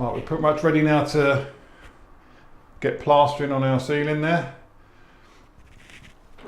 Alright, we're pretty much ready now to get plastering on our ceiling there.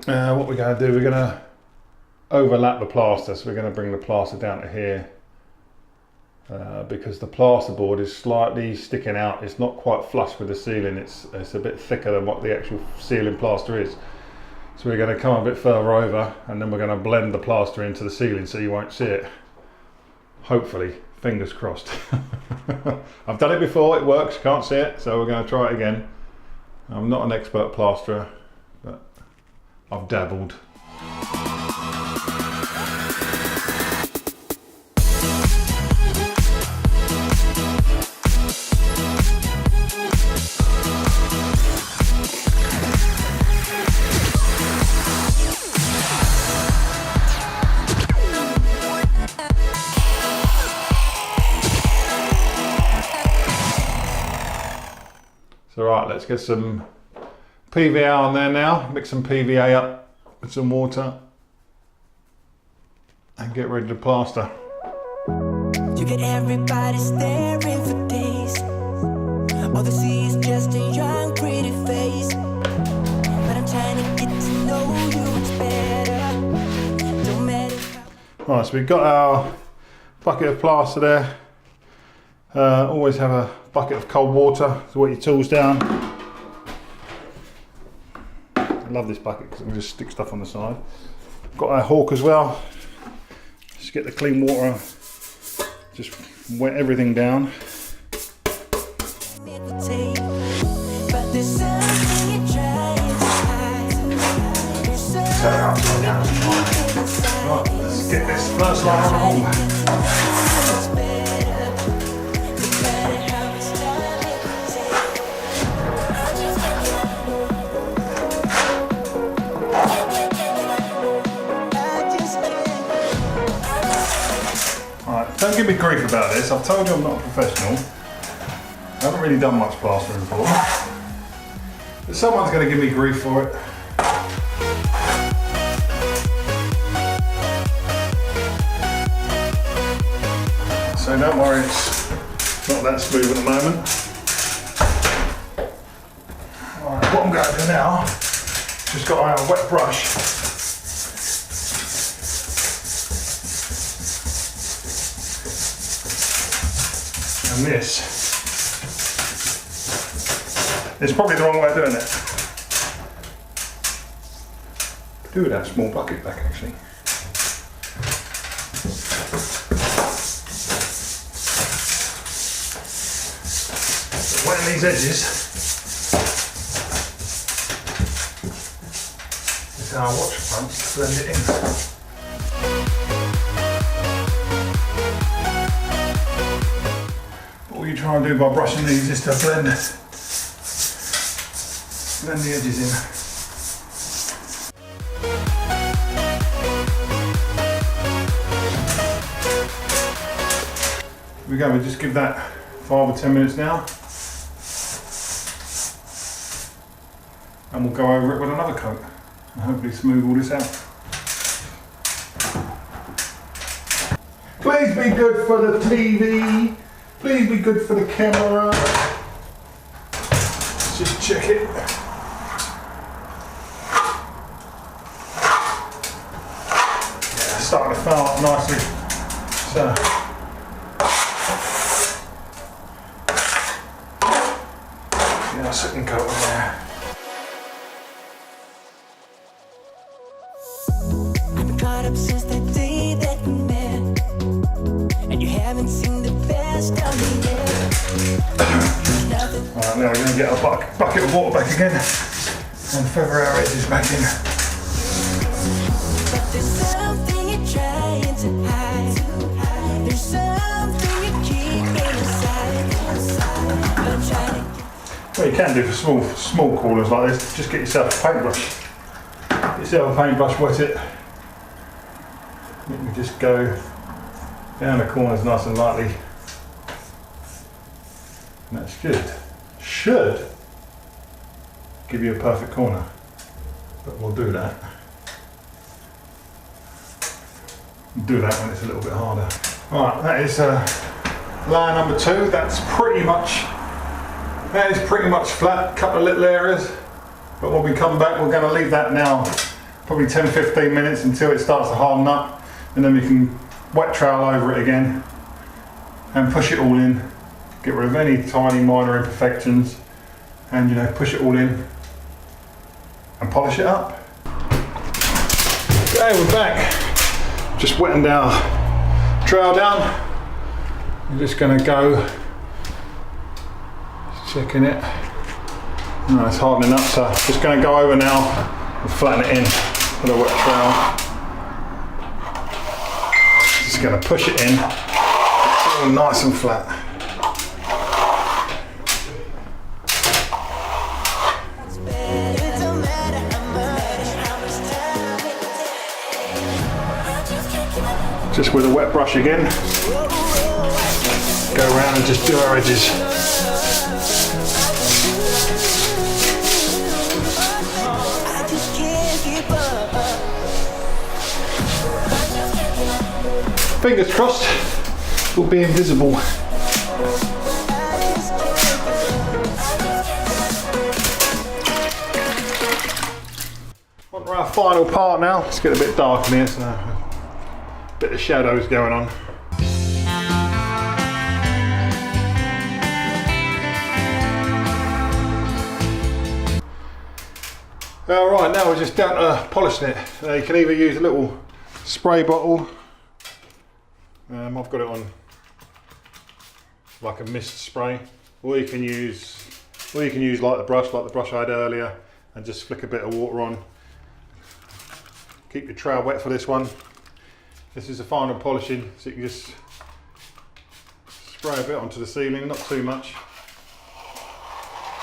What we're going to do, we're going to overlap the plaster, so we're going to bring the plaster down to here because the plasterboard is slightly sticking out. It's not quite flush with the ceiling, it's a bit thicker than what the actual ceiling plaster is. So we're going to come a bit further over and then we're going to blend the plaster into the ceiling so you won't see it. Hopefully, fingers crossed. I've done it before, it works, can't see it, so we're going to try it again. I'm not an expert plasterer, but I've dabbled. So right, let's get some PVA on there now, mix some PVA up with some water and get ready to plaster. You get everybody staring for days. All they see is just a young pretty face. But I'm trying to get to know you much better. Don't matter. Right, so we've got our bucket of plaster there. Always have a bucket of cold water to wet your tools down. I love this bucket because I can just stick stuff on the side. Got our hawk as well. Just get the clean water, just wet everything down. Right, let's get this first line on. Don't give me grief about this, I've told you I'm not a professional. I haven't really done much plastering before. But someone's going to give me grief for it. So don't worry, it's not that smooth at the moment. Alright, what I'm going to do now, just got our wet brush. And this is probably the wrong way of doing it. Do that small bucket back actually. Wetting these edges is our watch front to blend it in. What you try and do by brushing these is to blend the edges in. Here we go, we'll just give that 5 or 10 minutes now. And we'll go over it with another coat and hopefully smooth all this out. Please be good for the TV. Please be good for the camera. Let's just check it. Yeah, it's starting to foul up nicely. So, yeah, a second coat on there. I've been caught up since that day that we met, and you haven't seen the best of me yet. Alright, now we're going to get our bucket of water back again and feather our edges back in. But there's something you're trying to hide. There's something you keep inside. But I'm trying to. What you can do for small corners like this, just get yourself a paintbrush. Get yourself a paintbrush, wet it. You can just go down the corners nice and lightly. And that should give you a perfect corner. But we'll do that. Do that when it's a little bit harder. Alright, that is Layer number 2, that is pretty much flat, couple of little areas, but when we come back we're going to leave that now probably 10-15 minutes until it starts to harden up, and then we can wet trowel over it again and push it all in, get rid of any tiny minor imperfections, and you know, push it all in and polish it up. Okay, we're back. Just wetting our trowel down. I'm just going to go checking it. No, it's hardening up, so just going to go over now and flatten it in with a wet trowel. Just going to push it in. It's all nice and flat. Just with a wet brush again, go around and just do our edges. Fingers crossed, we'll be invisible. On to our final part now. Let's get a bit dark in here, so a bit of shadows going on. Alright, now we're just down to polishing it. You can either use a little spray bottle. I've got it on like a mist spray, or you can use like the brush I had earlier, and just flick a bit of water on. Keep your trowel wet for this one. This is the final polishing, so you can just spray a bit onto the ceiling, not too much,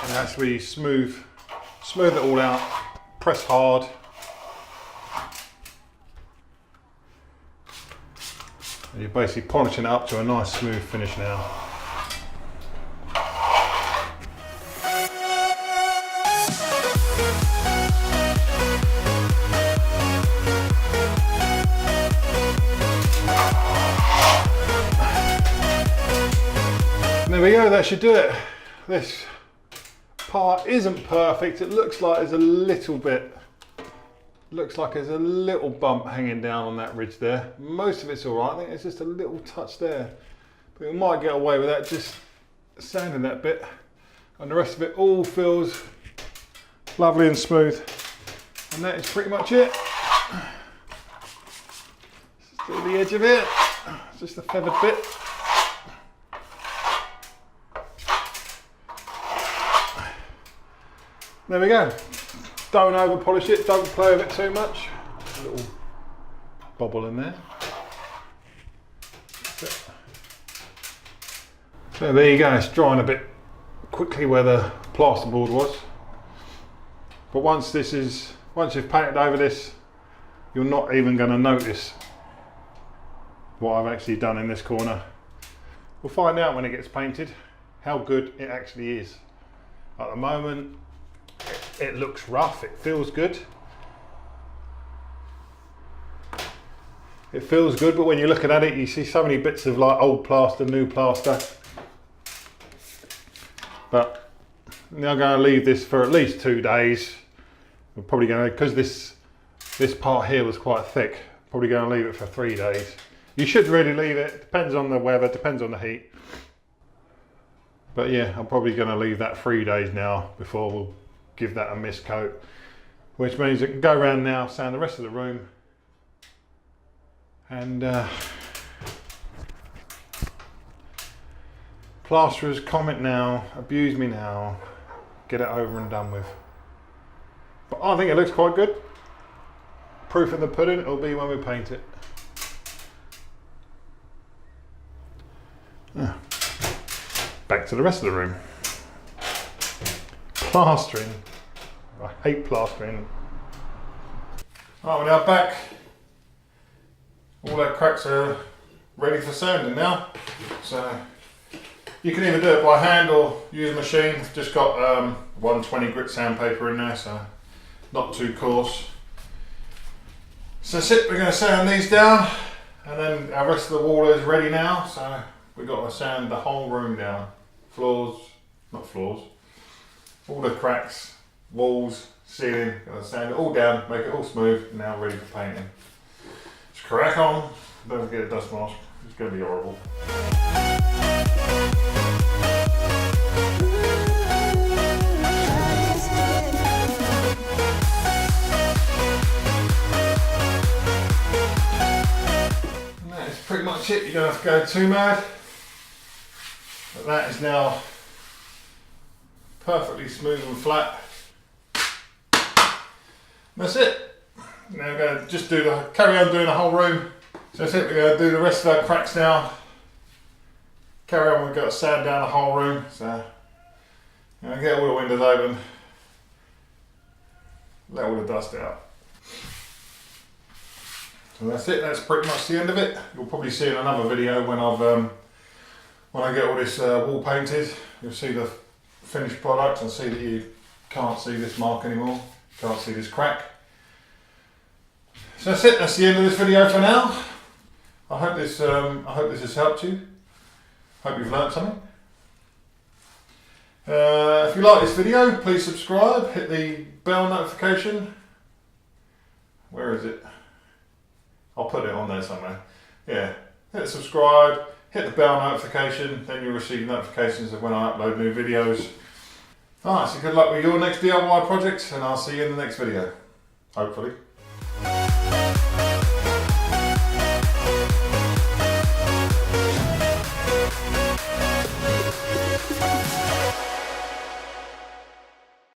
and that's really smooth it all out. Press hard. And you're basically polishing it up to a nice smooth finish now. And there we go, that should do it. This part isn't perfect. It looks like there's a little bump hanging down on that ridge there. Most of it's all right. I think it's just a little touch there, but we might get away with that, just sanding that bit, and the rest of it all feels lovely and smooth. And that is pretty much it. Still the edge of it, just the feathered bit. There we go. Don't over polish it, don't play with it too much. A little bobble in there. So there you go, it's drying a bit quickly where the plasterboard was. But once you've painted over this, you're not even going to notice what I've actually done in this corner. We'll find out when it gets painted how good it actually is. At the moment, it looks rough, it feels good. It feels good, but when you're looking at it, you see so many bits of like old plaster, new plaster. But I'm going to leave this for at least 2 days. We're probably going to, because this part here was quite thick, probably going to leave it for 3 days. You should really leave it, depends on the weather, depends on the heat. But yeah, I'm probably going to leave that 3 days now before we'll give that a mist coat, which means it can go around now, sand the rest of the room, and plasterers, comment now, abuse me now, get it over and done with. But I think it looks quite good. Proof in the pudding, it'll be when we paint it. Back to the rest of the room. Plastering. I hate plastering. Right, we're now back. All our cracks are ready for sanding now. So you can either do it by hand or use a machine. Just got 120 grit sandpaper in there, so not too coarse. So that's it, we're going to sand these down, and then our rest of the wall is ready now. So we've got to sand the whole room down. Floors, not floors, all the cracks, walls, ceiling, got to sand it all down, make it all smooth, now ready for painting. Just crack on, don't forget a dust mask, it's going to be horrible. And that is pretty much it, you don't have to go too mad. But that is now perfectly smooth and flat. And that's it. Now we're going to just carry on doing the whole room. So that's it, we're going to do the rest of our cracks now. Carry on, we've got to sand down the whole room. So I'm going to get all the windows open. Let all the dust out. So that's it, that's pretty much the end of it. You'll probably see in another video when I get all this wall painted, you'll see the finished product and see that you can't see this mark anymore, can't see this crack. So that's it, that's the end of this video for now. I hope this has helped you. Hope you've learnt something. If you like this video, please subscribe, hit the bell notification. Where is it? I'll put it on there somewhere. Yeah, hit subscribe. Hit the bell notification, then you'll receive notifications of when I upload new videos. Alright, so good luck with your next DIY project, and I'll see you in the next video. Hopefully.